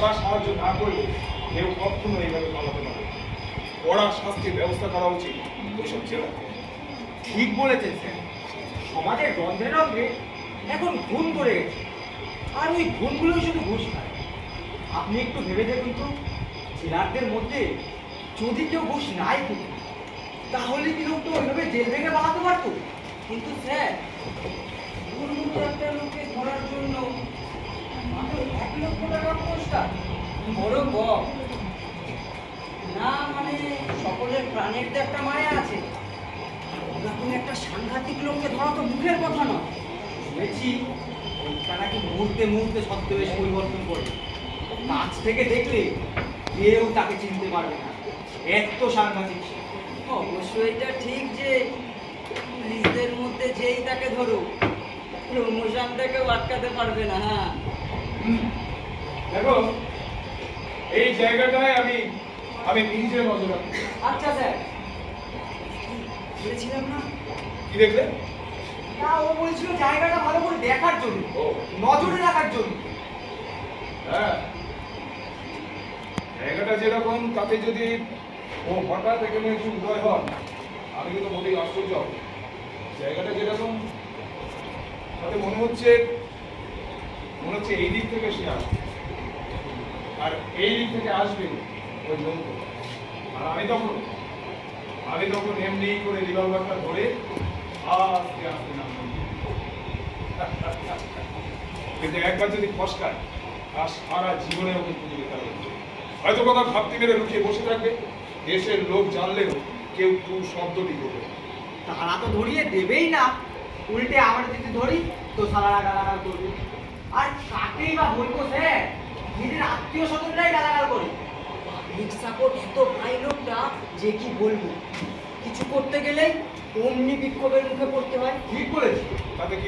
তারা সাহায্য না করলে কেউ কখনো এইভাবে পালাতে পারে। কড়া শাস্তির ব্যবস্থা করা উচিত ওইসব ছেলে। ঠিক বলেছেন স্যার, সমাজের রন্ধ্রে রন্ধ্রে এখন খুন করে গেছে, আর ওই খুনগুলোই শুধু ঘুষ খায়। আপনি একটু ভেবে দেখুন তো, জেলারদের মধ্যে যদি কেউ ঘুষ নাই খেত, তাহলে কি লোকটা ওইভাবে জেল ভেঙে বানাতে পারতো? কিন্তু স্যার, ওর মতো একটা লোককে ধরার জন্য মাত্র 1,00,000 টাকা পুরস্কার, বড় কম না? মানে সকলের প্রাণের তো একটা মায়া আছে, ওরকম একটা সাংঘাতিক লোককে ধরা তো মুখের কথা নয়। শুনেছি ওইটা নাকি মুহূর্তে মুহূর্তে ছদ্মবেশ পরিবর্তন করে, কাছ থেকে দেখলে কেউ তাকে চিনতে পারবে না, এত সাংঘাতিক সে। অবশ্যই এটা ঠিক যে পুলিশদের মধ্যে যেই তাকে ধরুক, প্রমোশনটাকেও আটকাতে পারবে না। হ্যাঁ, দেখো, এই জায়গাটায় আমি নিজে নজর রাখবো। আচ্ছা স্যার, বলেছিলাম না? কি দেখলে? না, ও বলছিল জায়গাটা ভালো করে দেখার জন্য, ও নজরে রাখার জন্য। হ্যাঁ, জায়গাটা যেরকম, তাতে যদি ও হঠাৎ এখানে একটু উদয় হন, আমি কিন্তু মোটেই আশ্চর্য হব। জায়গাটা যেরকম, তাতে মনে হচ্ছে এই দিক থেকে সে আসবে, আর এই দিক থেকে আসবে ওই জন্তু। আর আমি তখন এমনি করে রিভলভারটা ধরে আস্তে আস্তে নামবো। কিন্তু একবার যদি ফসকায়, আর সারা জীবনে ওকে খুঁজে পেতে হবে। হয়তো কথা ভাবতে মেরে লুকিয়ে বসে থাকবে, দেশের লোক জানলেও কেউ শব্দটি করবে না। তারা তো ধরিয়ে দেবেই না, উল্টে আমরা যদি ধরি তো সালারা গালাগাল করবে। আর কাকেই বা বলবো স্যার, নিজের আত্মীয় স্বজনরাই গালাগাল করে। পাবলিক সাপোর্ট এত পাই লোকটা যে কি বলবো, কিছু করতে গেলেই অমনি বিক্ষোভের মুখে পড়তে হয়। ঠিক বলেছি। তাতে কি